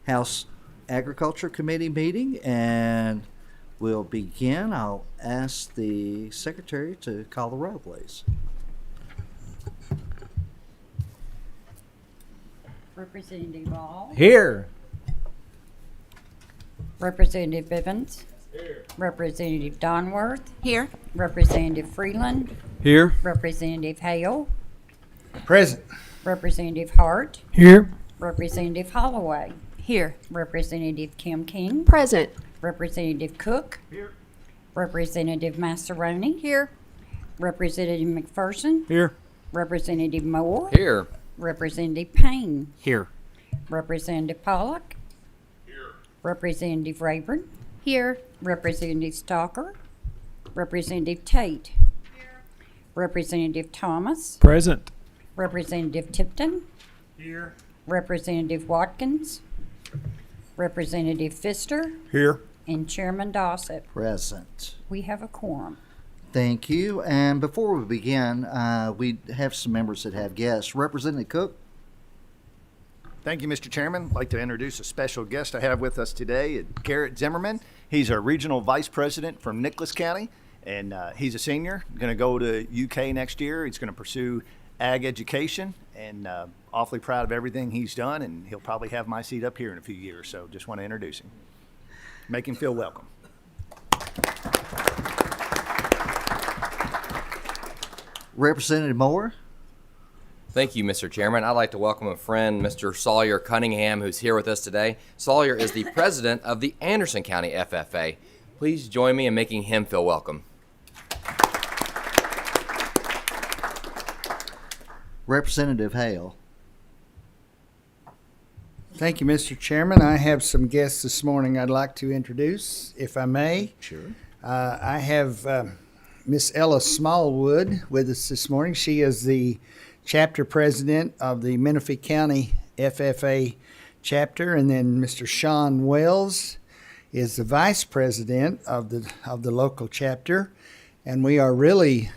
House Agriculture Committee meeting, and we'll begin. I'll ask the secretary to call the roll, please. Representative Ball. Here. Representative Bivens. Here. Representative Donworth. Here. Representative Freeland. Here. Representative Hale. Present. Representative Hart. Here. Representative Holloway. Here. Representative Kim King. Present. Representative Cook. Here. Representative Massaroni. Here. Representative McPherson. Here. Representative Moore. Here. Representative Payne. Here. Representative Pollock. Here. Representative Rayburn. Here. Representative Stalker. Representative Tate. Here. Representative Thomas. Present. Representative Tipton. Here. Representative Watkins. Representative Pfister. Here. And Chairman Dossett. Present. We have a quorum. Thank you. And before we begin, we have some members that have guests. Representative Cook. Thank you, Mr. Chairman. I'd like to introduce a special guest I have with us today, Garrett Zimmerman. He's our regional vice president from Nicholas County, and he's a senior, going to go to UK next year. He's going to pursue ag education, and awfully proud of everything he's done, and he'll probably have my seat up here in a few years, so just want to introduce him. Make him feel welcome. Representative Moore. Thank you, Mr. Chairman. I'd like to welcome a friend, Mr. Sawyer Cunningham, who's here with us today. Sawyer is the president of the Anderson County FFA. Please join me in making him feel welcome. Representative Hale. Thank you, Mr. Chairman. I have some guests this morning I'd like to introduce, if I may. Sure. I have Miss Ella Smallwood with us this morning. She is the chapter president of the Menifee County FFA chapter, and then Mr. Sean Wells is the vice president of the local chapter. And we are really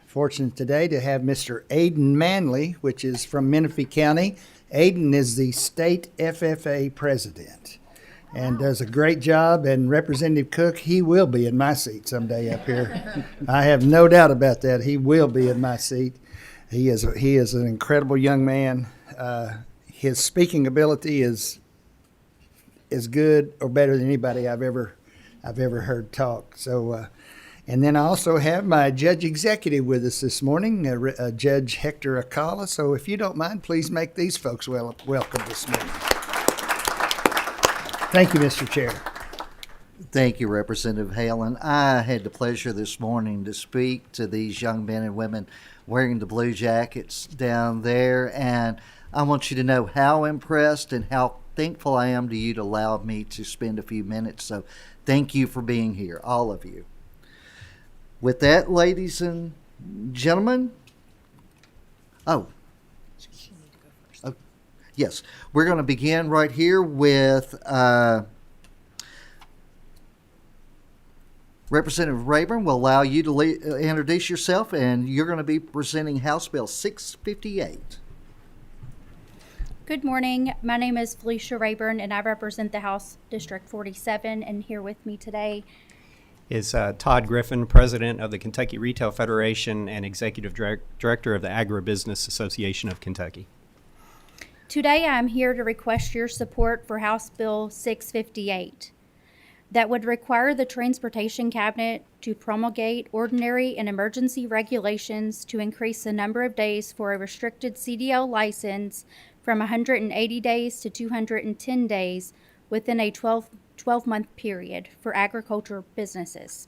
fortunate today to have Mr. Aiden Manley, which is from Menifee County. Aiden is the state FFA president and does a great job. And Representative Cook, he will be in my seat someday up here. I have no doubt about that. He will be in my seat. He is an incredible young man. His speaking ability is good or better than anybody I've ever heard talk. So, and then I also have my judge executive with us this morning, Judge Hector Acala. So, if you don't mind, please make these folks welcome this morning. Thank you, Mr. Chair. Thank you, Representative Hale. And I had the pleasure this morning to speak to these young men and women wearing the blue jackets down there. And I want you to know how impressed and how thankful I am to you to allow me to spend a few minutes. So thank you for being here, all of you. With that, ladies and gentlemen, yes, we're going to begin right here with Representative Rayburn. Will allow you to introduce yourself, and you're going to be presenting House Bill 658. Good morning. My name is Felicia Rayburn, and I represent the House District 47, and here with me today is Todd Griffin, President of the Kentucky Retail Federation and Executive Director of the Agribusiness Association of Kentucky. Today I am here to request your support for House Bill 658 that would require the Transportation Cabinet to promulgate ordinary and emergency regulations to increase the number of days for a restricted CDL license from 180 days to 210 days within a 12-month period for agriculture businesses.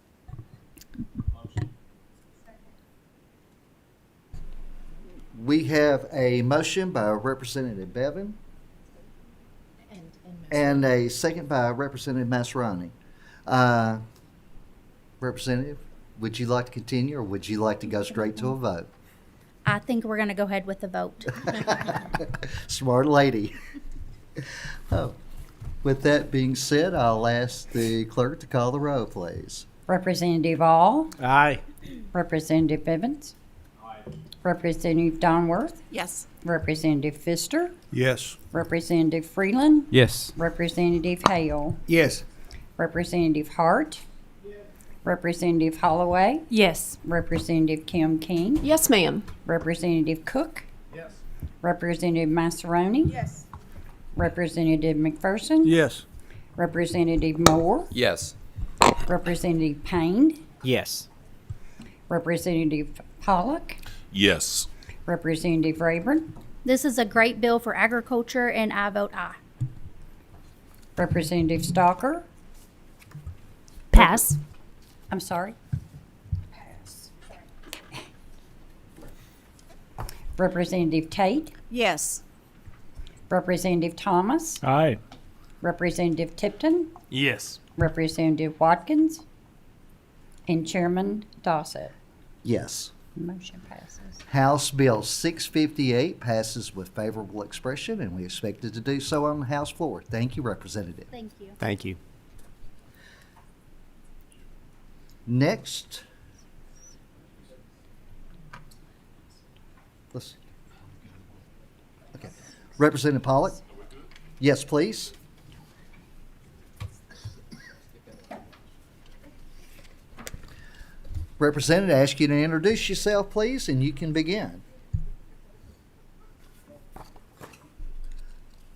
We have a motion by Representative Bevin and a second by Representative Massaroni. Representative, would you like to continue, or would you like to go straight to a vote? I think we're going to go ahead with the vote. Smart lady. Oh. With that being said, I'll ask the clerk to call the roll, please. Representative All. Aye. Representative Bivens. Aye. Representative Donworth, Yes. Representative Pfister, Yes. Representative Freeland, Yes. Representative Hale, Yes. Representative Hart, Representative Holloway, Yes. Representative Kim King, Yes, ma'am. Representative Cook, Representative Massaroni, Yes. Representative McPherson, Yes. Representative Moore, Yes. Representative Payne, Yes. Representative Pollock, Yes. Representative Rayburn, This is a great bill for agriculture, and I vote aye. Representative Stalker, Pass. I'm sorry. Pass. Representative Tate, Yes. Representative Thomas, Aye. Representative Tipton, Yes. Representative Watkins, and Chairman Dossett. Yes. Motion passes. House Bill 658 passes with favorable expression, and we expect it to do so on the House floor. Thank you, Representative. Thank you. Thank you. Next. Let's. Okay. Representative Pollock? Yes, please. Representative, I ask you to introduce yourself, please, and you can begin.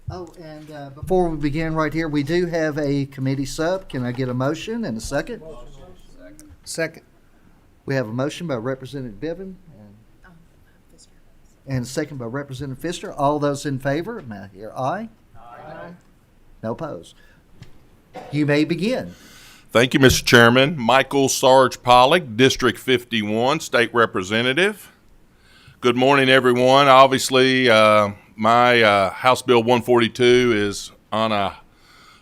Oh, and before we begin right here, we do have a committee sub. Can I get a motion and a second? Second. We have a motion by Representative Bevan and a second by Representative Pfister. All those in favor, may I hear aye? Aye. No opposed. You may begin. Thank you, Mr. Chairman. Michael Sarge Pollock, District 51, State Representative. Good morning, everyone. Obviously, my House Bill 142 is on a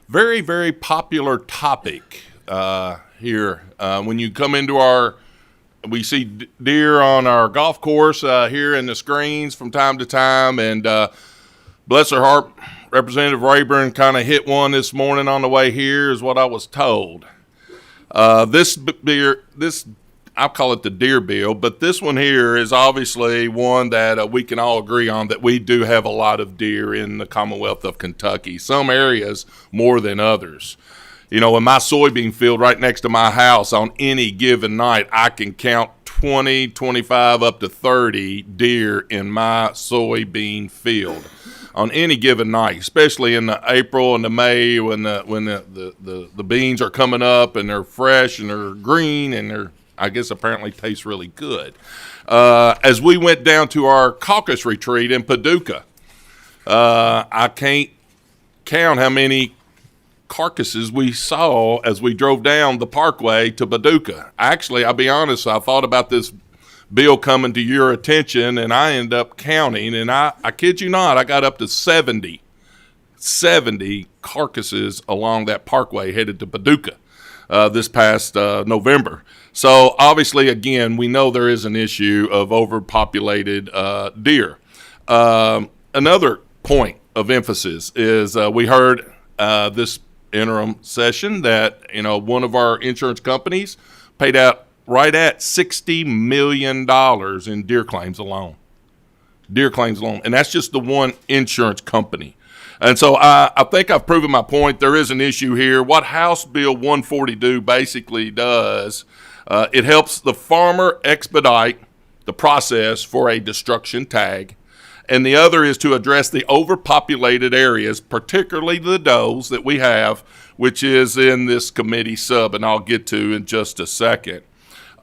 very, very popular topic here. When you come into we see deer on our golf course here in the screens from time to time, and bless her heart, Representative Rayburn kind of hit one this morning on the way here, is what I was told. This I'll call it the deer bill, but this one here is obviously one that we can all agree on, that we do have a lot of deer in the Commonwealth of Kentucky, some areas more than others. You know, in my soybean field right next to my house, on any given night, I can count 20, 25, up to 30 deer in my soybean field on any given night, especially in the April and the May when the beans are coming up and they're fresh and they're green and they're, I guess, apparently taste really good. As we went down to our caucus retreat in Paducah, I can't count how many carcasses we saw as we drove down the parkway to Paducah. Actually, I'll be honest, I thought about this bill coming to your attention, and I ended up counting, and I kid you not, I got up to 70 carcasses along that parkway headed to Paducah this past November. So obviously, again, we know there is an issue of overpopulated deer. Another point of emphasis is we heard this interim session that, you know, one of our insurance companies paid out right at $60 million in deer claims alone. And that's just the one insurance company. And so I think I've proven my point. There is an issue here. What House Bill 142 basically does, it helps the farmer expedite the process for a destruction tag. And the other is to address the overpopulated areas, particularly the does that we have, which is in this committee sub, and I'll get to in just a second.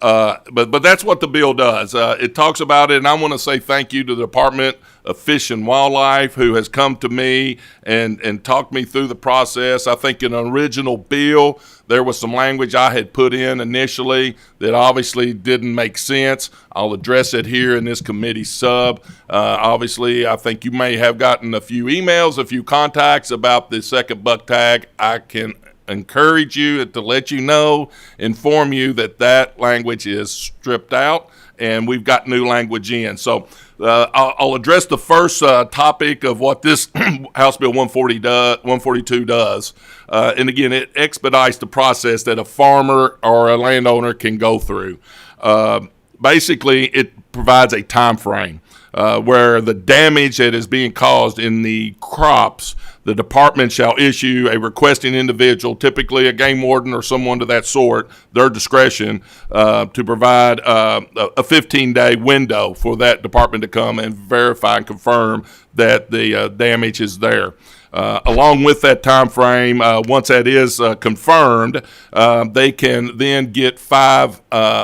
But that's what the bill does. It talks about it, and I want to say thank you to the Department of Fish and Wildlife, who has come to me and talked me through the process. I think in an original bill, there was some language I had put in initially that obviously didn't make sense. I'll address it here in this committee sub. Obviously, I think you may have gotten a few emails, a few contacts about the second buck tag. I can encourage you to let you know, inform you that language is stripped out and we've got new language in. So I'll address the first topic of what this House Bill 142 does. And again, it expedites the process that a farmer or a landowner can go through. basically it provides a time frame where the damage that is being caused in the crops, the department shall issue a requesting individual, typically a game warden or someone to that sort, their discretion, to provide a 15-day window for that department to come and verify and confirm that the damage is there. Along with that time frame, once that is confirmed, they can then get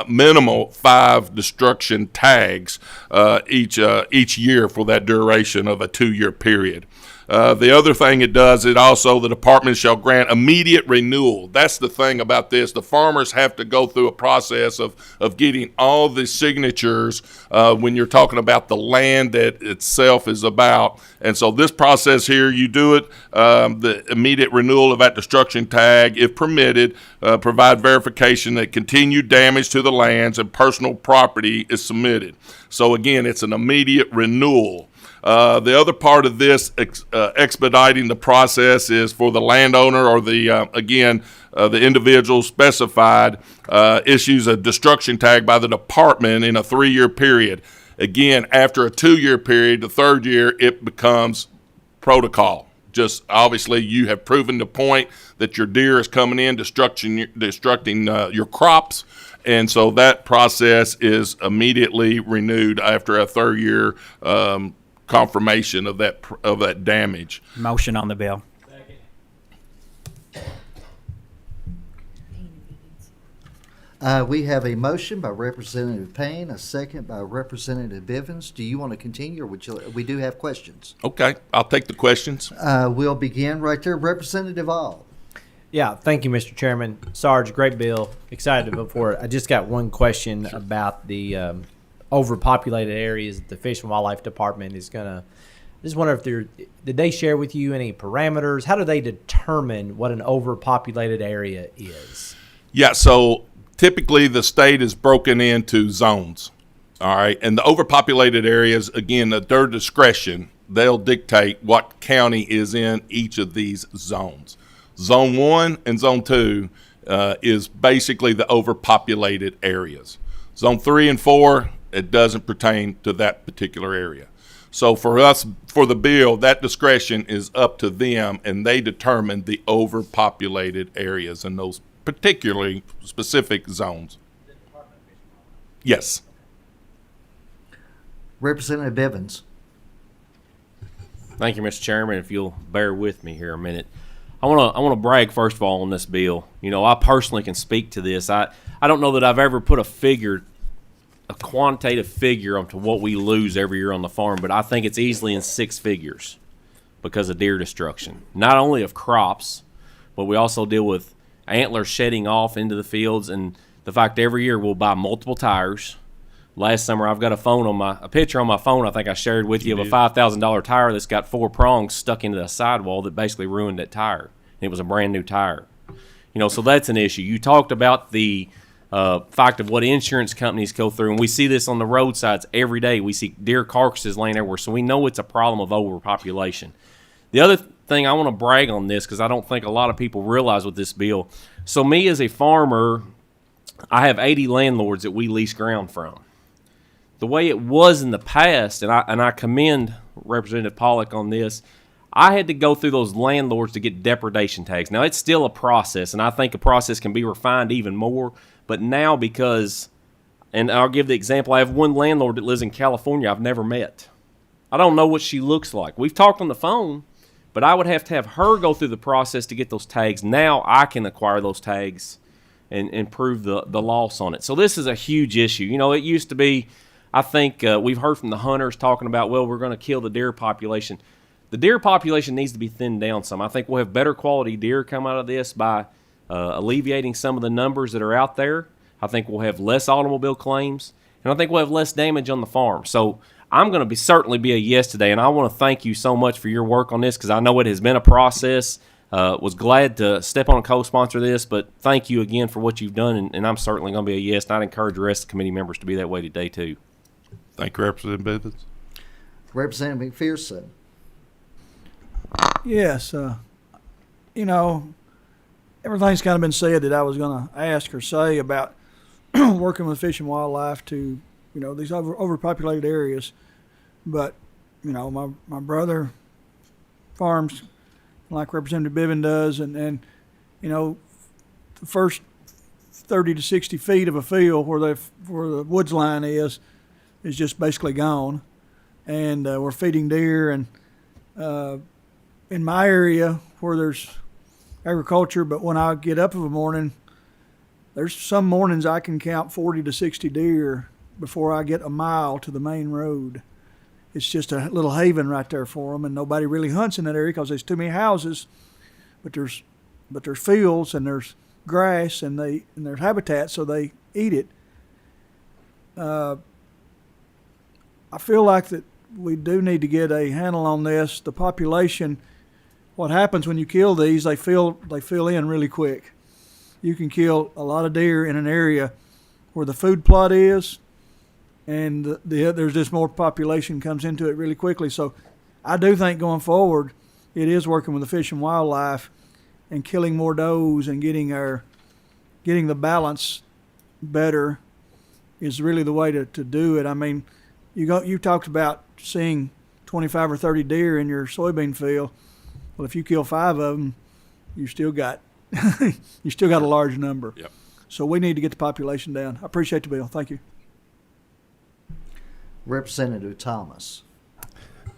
minimal 5 destruction tags each year for that duration of a 2-year period. The other thing it does, the department shall grant immediate renewal. That's the thing about this. The farmers have to go through a process of getting all the signatures when you're talking about the land that itself is about. And so this process here, you do it, the immediate renewal of that destruction tag, if permitted, provide verification that continued damage to the lands and personal property is submitted. So again, it's an immediate renewal. The other part of this expediting the process is for the landowner or the individual specified issues a destruction tag by the department in a 3-year period. Again, after a 2-year period, the 3rd year, it becomes protocol. Just obviously you have proven the point that your deer is coming in, destructing your crops. And so that process is immediately renewed after a 3rd year confirmation of that damage. Motion on the bill. We have a motion by Representative Payne, a second by Representative Bivens. Do you want to continue, or we do have questions? Okay, I'll take the questions. We'll begin right there. Representative All. Yeah, thank you, Mr. Chairman. Sarge, great bill. Excited to vote for it. I just got one question about the overpopulated areas that the Fish and Wildlife Department is gonna. Just wonder if did they share with you any parameters? How do they determine what an overpopulated area is? Yeah, so typically the state is broken into zones. All right, and the overpopulated areas, again, at their discretion, they'll dictate what county is in each of these zones. Zone 1 and Zone 2 is basically the overpopulated areas. Zone 3 and 4, it doesn't pertain to that particular area. So for us, for the bill, that discretion is up to them, and they determine the overpopulated areas in those particularly specific zones. Yes. Representative Bivens. Thank you, Mr. Chairman. If you'll bear with me here a minute. I want to brag, first of all, on this bill. You know, I personally can speak to this. I don't know that I've ever put a quantitative figure onto what we lose every year on the farm, but I think it's easily in 6 figures because of deer destruction. Not only of crops, but we also deal with antlers shedding off into the fields, and the fact that every year we'll buy multiple tires. Last summer, I've got a picture on my phone I think I shared with you of a $5,000 tire that's got 4 prongs stuck into the sidewall that basically ruined that tire. It was a brand new tire. You know, so that's an issue. You talked about the fact of what insurance companies go through, and we see this on the roadsides every day. We see deer carcasses laying everywhere, so we know it's a problem of overpopulation. The other thing I want to brag on this, because I don't think a lot of people realize with this bill. So me as a farmer, I have 80 landlords that we lease ground from. The way it was in the past, and I commend Representative Pollock on this, I had to go through those landlords to get depredation tags. Now, it's still a process, and I think a process can be refined even more. But now because, and I'll give the example, I have one landlord that lives in California I've never met. I don't know what she looks like. We've talked on the phone, but I would have to have her go through the process to get those tags. Now I can acquire those tags and prove the loss on it. So this is a huge issue. You know, it used to be, I think we've heard from the hunters talking about, well, we're going to kill the deer population. The deer population needs to be thinned down some. I think we'll have better quality deer come out of this by alleviating some of the numbers that are out there. I think we'll have less automobile claims, and I think we'll have less damage on the farm. So I'm going to certainly be a yes today, and I want to thank you so much for your work on this because I know it has been a process. Was glad to step on and co-sponsor this, but thank you again for what you've done, and I'm certainly going to be a yes, and I'd encourage the rest of the committee members to be that way today too. Thank you, Representative Bivens. Representative McPherson. Yes, you know, everything's kind of been said that I was going to ask or say about working with Fish and Wildlife to these overpopulated areas. But, my brother farms like Representative Bivin does, and the first 30 to 60 feet of a field where the woods line is just basically gone. And we're feeding deer, and in my area where there's agriculture, but when I get up of a morning, there's some mornings I can count 40 to 60 deer before I get a mile to the main road. It's just a little haven right there for them, and nobody really hunts in that area because there's too many houses. But there's fields, and there's grass, and there's habitat, so they eat it. I feel like that we do need to get a handle on this. The population, what happens when you kill these, they fill in really quick. You can kill a lot of deer in an area where the food plot is, and there's just more population comes into it really quickly. So I do think going forward, it is working with the Fish and Wildlife and killing more does and getting the balance better is really the way to do it. I mean, you talked about seeing 25 or 30 deer in your soybean field. Well, if you kill 5 of them, you still got a large number. Yep. So we need to get the population down. I appreciate the bill. Thank you. Representative Thomas.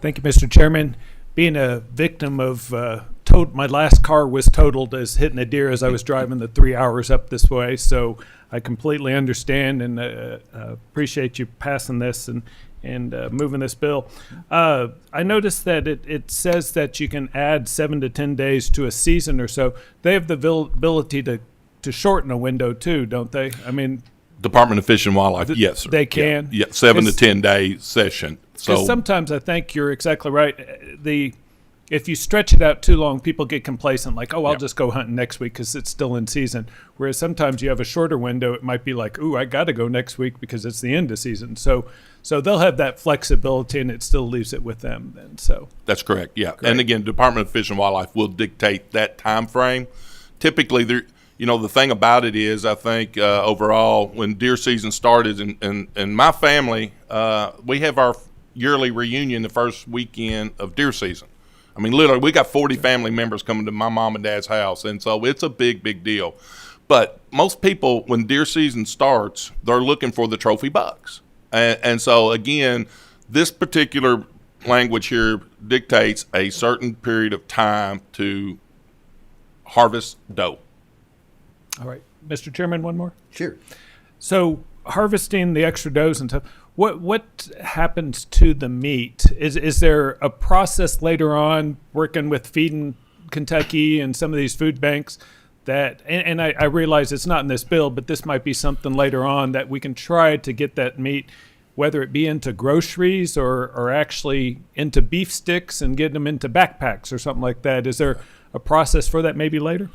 Thank you, Mr. Chairman. Being a victim of my last car was totaled as hitting a deer as I was driving the 3 hours up this way. So I completely understand and appreciate you passing this and moving this bill. I noticed that it says that you can add 7 to 10 days to a season or so. They have the ability to shorten a window too, don't they? I mean, Department of Fish and Wildlife, yes, sir. They can? Yeah, 7 to 10 day session. Because sometimes I think you're exactly right. If you stretch it out too long, people get complacent, like, I'll just go hunting next week because it's still in season. Whereas sometimes you have a shorter window, it might be like, I got to go next week because it's the end of season. So they'll have that flexibility, and it still leaves it with them then. So that's correct, yeah. Great. And again, Department of Fish and Wildlife will dictate that time frame. Typically, the thing about it is, I think overall, when deer season started, in my family, we have our yearly reunion the first weekend of deer season. I mean, literally, we got 40 family members coming to my mom and dad's house, and so it's a big, big deal. But most people, when deer season starts, they're looking for the trophy bucks. And so, again, this particular language here dictates a certain period of time to harvest doe. All right. Mr. Chairman, one more? Sure. So harvesting the extra does and stuff, what happens to the meat? Is there a process later on working with Feeding Kentucky and some of these food banks that, and I realize it's not in this bill, but this might be something later on that we can try to get that meat, whether it be into groceries or actually into beef sticks and get them into backpacks or something like that. Is there a process for that maybe later?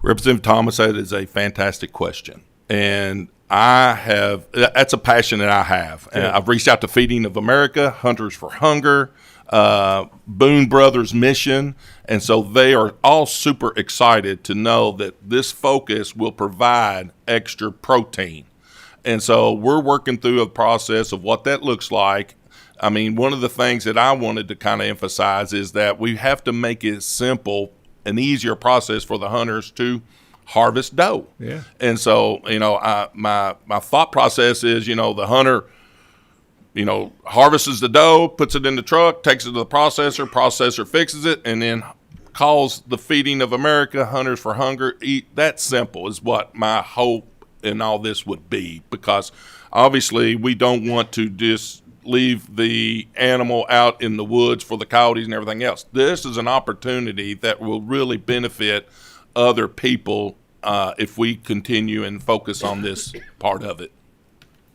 Representative Thomas, that is a fantastic question. And that's a passion that I have. And I've reached out to Feeding of America, Hunters for Hunger, Boone Brothers Mission. And so they are all super excited to know that this focus will provide extra protein. And so we're working through a process of what that looks like. I mean, one of the things that I wanted to kind of emphasize is that we have to make it simple, an easier process for the hunters to harvest doe. Yeah. And so, my thought process is, the hunter, harvests the doe, puts it in the truck, takes it to the processor fixes it, and then calls the Feeding of America, Hunters for Hunger. That simple is what my hope in all this would be, because obviously we don't want to just leave the animal out in the woods for the coyotes and everything else. This is an opportunity that will really benefit other people if we continue and focus on this part of it.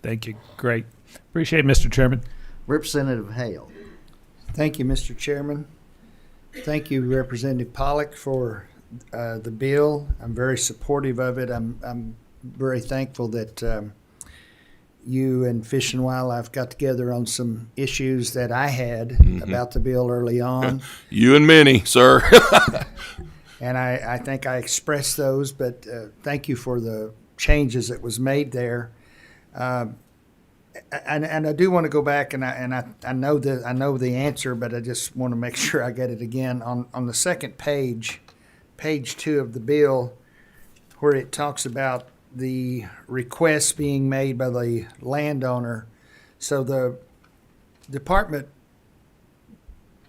Thank you. Great. Appreciate it, Mr. Chairman. Representative Hale. Thank you, Mr. Chairman. Thank you, Representative Pollock, for the bill. I'm very supportive of it. I'm very thankful that you and Fish and Wildlife got together on some issues that I had about the bill early on. You and many, sir. And I think I expressed those, but thank you for the changes that was made there. and I do want to go back, and I know the answer, but I just want to make sure I get it again. On the second page, page 2 of the bill, where it talks about the requests being made by the landowner. So the department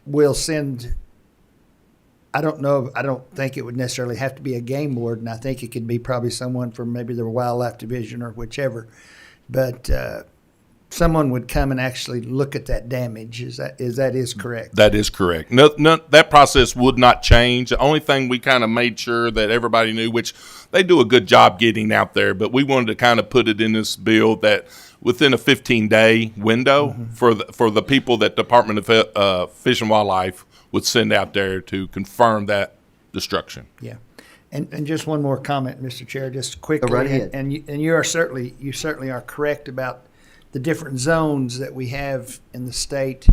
will send, I don't think it would necessarily have to be a game warden. I think it could be probably someone from maybe the wildlife division or whichever. But someone would come and actually look at that damage. Is that correct? That is correct. No, that process would not change. The only thing we kind of made sure that everybody knew, which they do a good job getting out there, but we wanted to kind of put it in this bill that within a 15-day window for the people that Department of Fish and Wildlife would send out there to confirm that destruction. Yeah. And just one more comment, Mr. Chair, just quickly. Go right ahead. And you certainly are correct about the different zones that we have in the state.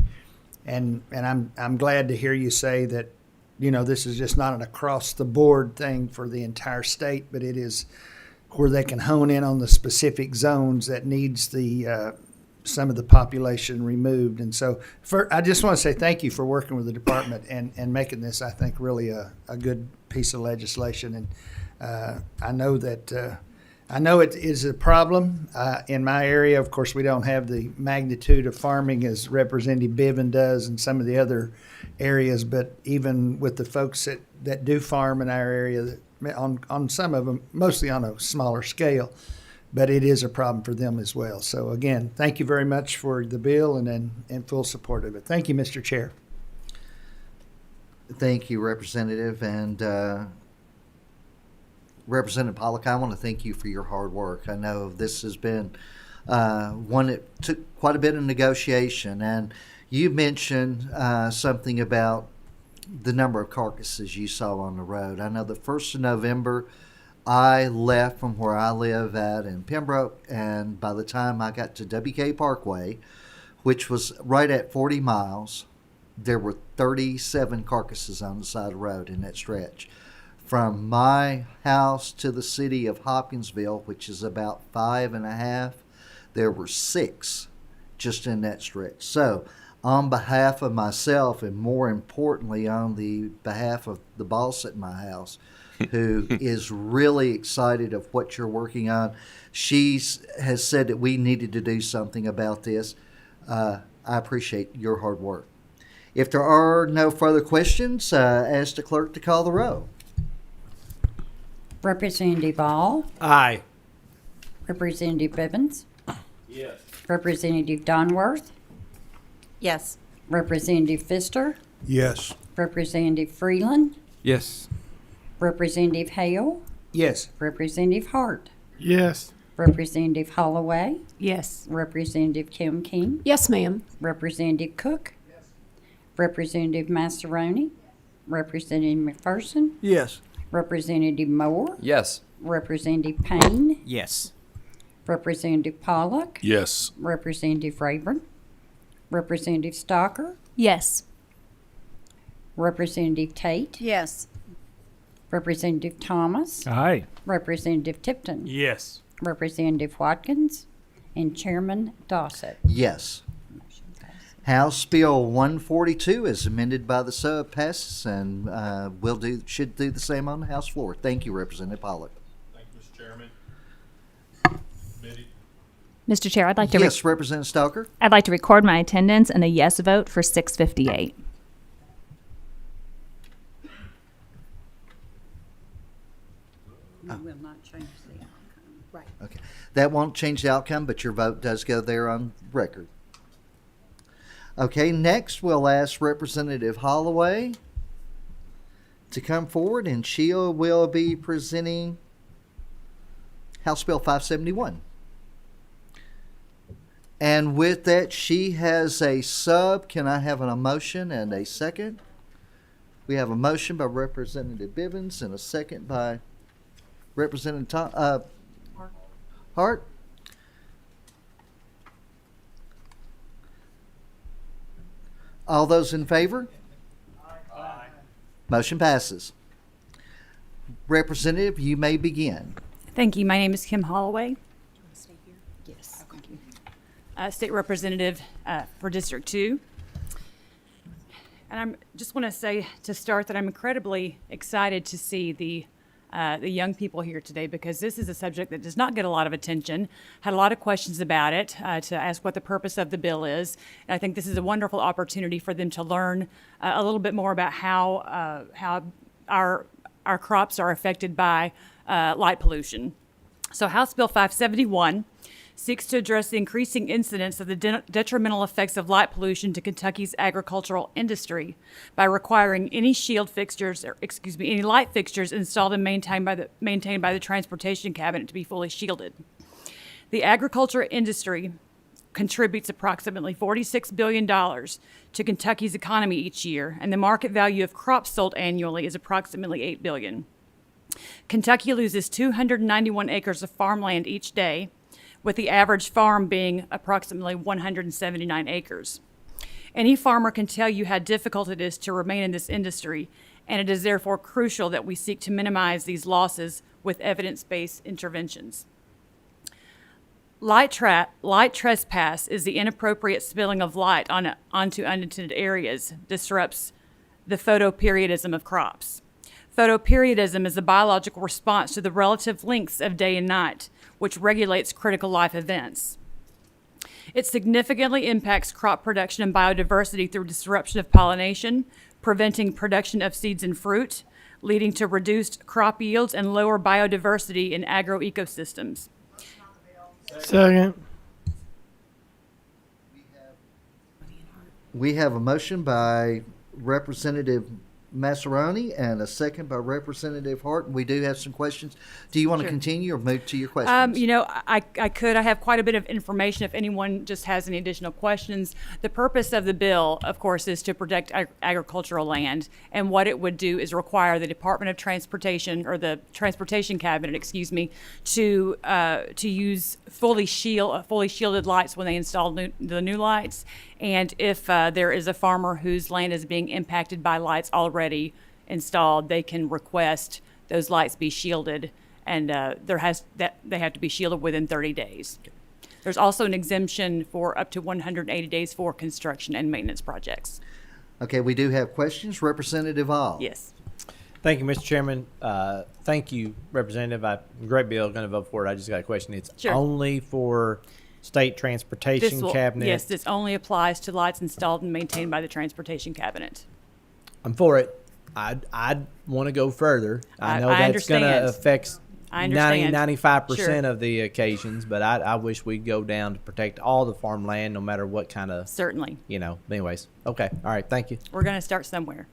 And I'm glad to hear you say that, this is just not an across the board thing for the entire state, but it is where they can hone in on the specific zones that needs some of the population removed. And so I just want to say thank you for working with the department and making this, I think, really a good piece of legislation. And I know it is a problem in my area. Of course, we don't have the magnitude of farming as Representative Bivin does in some of the other areas, but even with the folks that do farm in our area, on some of them, mostly on a smaller scale, but it is a problem for them as well. So again, thank you very much for the bill and full support of it. Thank you, Mr. Chair. Thank you, Representative. And Representative Pollock, I want to thank you for your hard work. I know this has been one that took quite a bit of negotiation. And you mentioned something about the number of carcasses you saw on the road. I know the 1st of November, I left from where I live at in Pembroke, and by the time I got to WK Parkway, which was right at 40 miles, there were 37 carcasses on the side of the road in that stretch. From my house to the city of Hopkinsville, which is about 5.5, there were 6 just in that stretch. So on behalf of myself, and more importantly on the behalf of the boss at my house, who is really excited of what you're working on. She has said that we needed to do something about this. I appreciate your hard work. If there are no further questions, ask the clerk to call the roll. Representative Ball, Aye. Representative Bivens, Yes. Representative Donworth, Yes. Representative Pfister, Yes. Representative Freeland, Yes. Representative Hale, Yes. Representative Hart, Yes. Representative Holloway, Yes. Representative Kim King, Yes, ma'am. Representative Cook, Representative Massaroni, Representative McPherson, Yes. Representative Moore, Yes. Representative Payne, Yes. Representative Pollock, Yes. Representative Rayburn, Representative Stocker, Yes. Representative Tate, Yes. Representative Thomas, Aye. Representative Tipton, Yes. Representative Watkins, and Chairman Dossett. Yes. House Bill 142 is amended by the sub passes, and should do the same on the House floor. Thank you, Representative Pollock. Thank you, Mr. Chairman. Mr. Chair, I'd like to Yes, Representative Stalker. I'd like to record my attendance and a yes vote for 658. We will not change the outcome. Right. Okay. That won't change the outcome, but your vote does go there on record. Okay, next we'll ask Representative Holloway to come forward, and she will be presenting House Bill 571. And with that, she has a sub. Can I have a motion and a second? We have a motion by Representative Bivens and a second by Representative Hart. All those in favor? Aye. Motion passes. Representative, you may begin. Thank you. My name is Kim Holloway. Yes. Thank you. State Representative for District 2. And I just want to say to start that I'm incredibly excited to see the young people here today, because this is a subject that does not get a lot of attention. Had a lot of questions about it, to ask what the purpose of the bill is. And I think this is a wonderful opportunity for them to learn a little bit more about how our crops are affected by light pollution. So House Bill 571 seeks to address the increasing incidence of the detrimental effects of light pollution to Kentucky's agricultural industry by requiring any any light fixtures installed and maintained by the Transportation Cabinet to be fully shielded. The agriculture industry contributes approximately $46 billion to Kentucky's economy each year, and the market value of crops sold annually is approximately $8 billion. Kentucky loses 291 acres of farmland each day, with the average farm being approximately 179 acres. Any farmer can tell you how difficult it is to remain in this industry, and it is therefore crucial that we seek to minimize these losses with evidence-based interventions. Light trespass is the inappropriate spilling of light onto unattended areas, disrupts the photoperiodism of crops. Photoperiodism is a biological response to the relative lengths of day and night, which regulates critical life events. It significantly impacts crop production and biodiversity through disruption of pollination, preventing production of seeds and fruit, leading to reduced crop yields and lower biodiversity in agroecosystems. Second. We have a motion by Representative Massaroni and a second by Representative Hart. We do have some questions. Do you want to continue or move to your questions? I could. I have quite a bit of information if anyone just has any additional questions. The purpose of the bill, of course, is to protect agricultural land, and what it would do is require the Department of Transportation, or the Transportation Cabinet, to use fully shielded lights when they install the new lights. And if there is a farmer whose land is being impacted by lights already installed, they can request those lights be shielded, and they have to be shielded within 30 days. There's also an exemption for up to 180 days for construction and maintenance projects. Okay, we do have questions. Representative All. Yes. Thank you, Mr. Chairman. Thank you, Representative. Great bill. Going to vote for it. I just got a question. It's only for State Transportation Cabinet. Yes, this only applies to lights installed and maintained by the Transportation Cabinet. I'm for it. I'd want to go further. I know that's going to affect 95% of the occasions, but I wish we'd go down to protect all the farmland, no matter what kind of. Certainly. Anyways. Okay. All right. Thank you. We're going to start somewhere.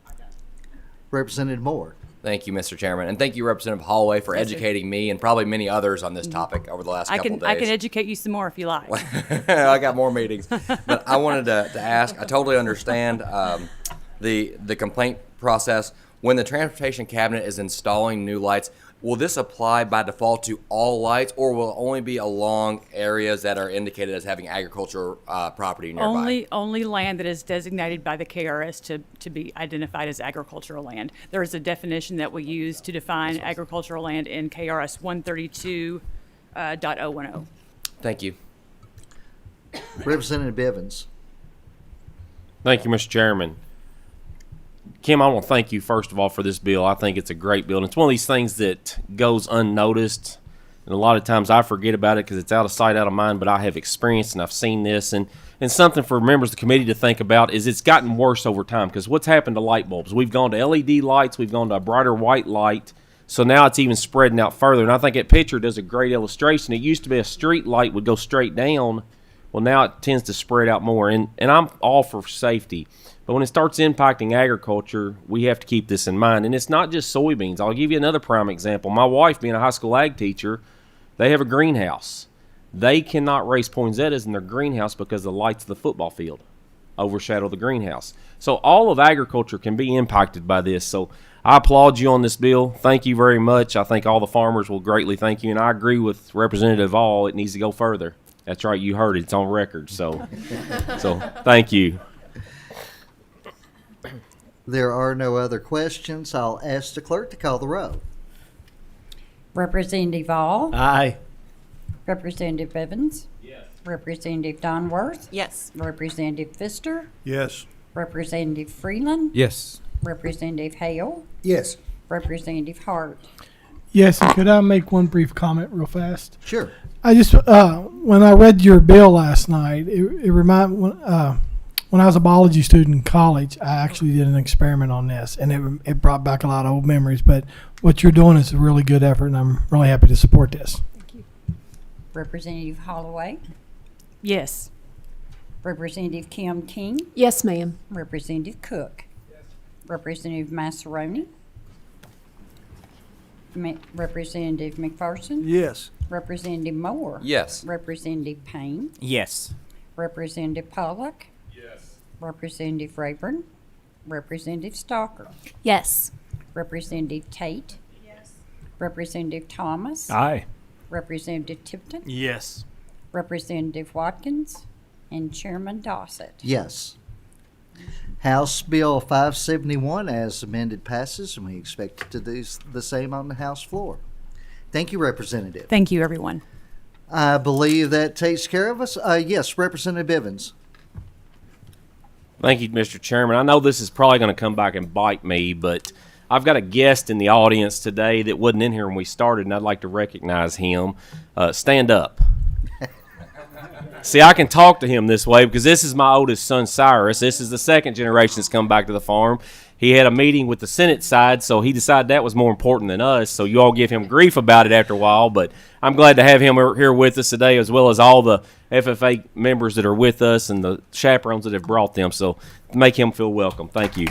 Representative Moore. Thank you, Mr. Chairman. And thank you, Representative Holloway, for educating me and probably many others on this topic over the last couple of days. I can educate you some more if you like. I got more meetings. But I wanted to ask, I totally understand the complaint process. When the Transportation Cabinet is installing new lights, will this apply by default to all lights, or will it only be along areas that are indicated as having agricultural property nearby? Only land that is designated by the KRS to be identified as agricultural land. There is a definition that we use to define agricultural land in KRS 132.010. Thank you. Representative Bivens. Thank you, Mr. Chairman. Kim, I want to thank you, first of all, for this bill. I think it's a great bill. And it's one of these things that goes unnoticed. And a lot of times I forget about it because it's out of sight, out of mind. But I have experienced and I've seen this. And something for members of the committee to think about is it's gotten worse over time. Because what's happened to light bulbs? We've gone to LED lights. We've gone to a brighter white light. So now it's even spreading out further. And I think that picture does a great illustration. It used to be a street light would go straight down. Well, now it tends to spread out more. And I'm all for safety. But when it starts impacting agriculture, we have to keep this in mind. And it's not just soybeans. I'll give you another prime example. My wife, being a high school ag teacher, they have a greenhouse. They cannot raise poinsettias in their greenhouse because the lights of the football field overshadow the greenhouse. So all of agriculture can be impacted by this. So I applaud you on this bill. Thank you very much. I think all the farmers will greatly thank you. And I agree with Representative All. It needs to go further. That's right. You heard it. It's on record. So thank you. There are no other questions. I'll ask the clerk to call the roll. Representative All. Aye. Representative Bivens. Yes. Representative Donworth, Yes. Representative Pfister, Yes. Representative Freeland, Yes. Representative Hale, Yes. Representative Hart. Yes, and could I make one brief comment real fast? Sure. I just, when I read your bill last night, it reminded, when I was a biology student in college, I actually did an experiment on this, and it brought back a lot of old memories. But what you're doing is a really good effort, and I'm really happy to support this. Representative Holloway, Yes. Representative Kim King, Yes, ma'am. Representative Cook, Representative Massaroni, Representative McPherson, Yes. Representative Moore, Yes. Representative Payne, Yes. Representative Pollock, Yes. Representative Rayburn, Representative Stalker, Yes. Representative Tate, Representative Thomas, Aye. Representative Tipton, Yes. Representative Watkins, and Chairman Dossett. Yes. House Bill 571 as amended passes, and we expect to do the same on the House floor. Thank you, Representative. Thank you, everyone. I believe that takes care of us. Yes, Representative Bivens. Thank you, Mr. Chairman. I know this is probably going to come back and bite me, but I've got a guest in the audience today that wasn't in here when we started, and I'd like to recognize him. Stand up. See, I can talk to him this way because this is my oldest son, Cyrus. This is the second generation that's come back to the farm. He had a meeting with the Senate side, so he decided that was more important than us. So you all give him grief about it after a while, but I'm glad to have him here with us today, as well as all the FFA members that are with us and the chaperones that have brought them. So make him feel welcome. Thank you.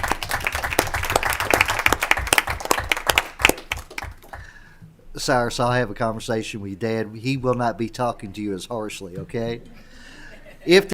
Cyrus, I'll have a conversation with your dad. He will not be talking to you as harshly, okay? If